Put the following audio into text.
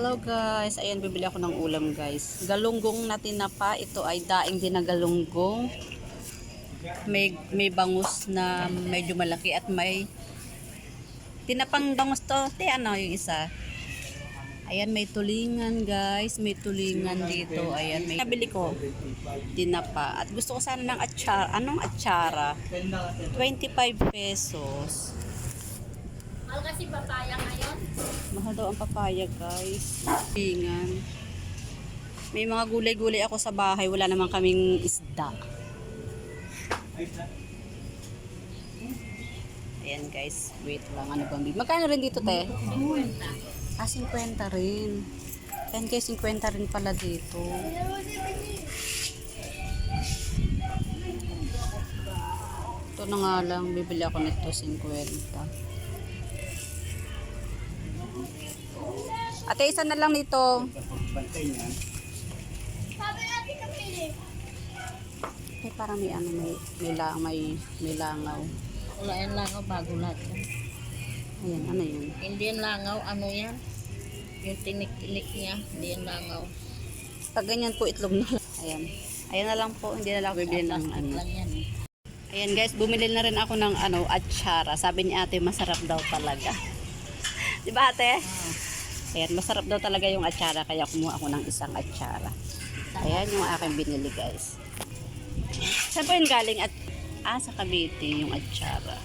Hello guys, ayan bibili ako ng ulam guys. Galunggong na tinapa, ito ay daing din na galunggong. May bangus na medyo malaki at may tinapang bangus to. Ano yung isa? Ayan may tulingan guys, may tulingan dito. Ayan may nabili ko tinapa at gusto ko sana ng atsara. Anong atsara? 25 pesos. Mahal kasi papaya ngayon. Mahal daw ang papaya guys. Tingan. May mga gulay-gulay ako sa bahay. Wala naman kaming isda. Ayan guys. Wait lang. Ano bang bibig? Magkano rin dito te? 50. 50 rin. Ayan guys, 50 rin pala dito. Ito na nga lang. Bibili ako nito 50. Ate, isa na lang nito. Eh, parang may ano, may langaw. Wala yan langaw, bago lahat yan. Ayan, ano yun? Hindi yan langaw, ano yan? Yung tinik-tinik niya, hindi yan langaw. Pag ganyan po, itlog na lang. Ayan. Ayan na lang po, hindi na lang ako bibili ng ano. Lang yan. Ayan guys, bumili na rin ako ng ano, atsara. Sabi ni ate, masarap daw talaga. Di ba ate? Ayan, masarap daw talaga yung atsara, kaya kumuha ako ng isang atsara. Ayan yung aking binili guys. Saan po yung galing? Sa Cavite yung atsara.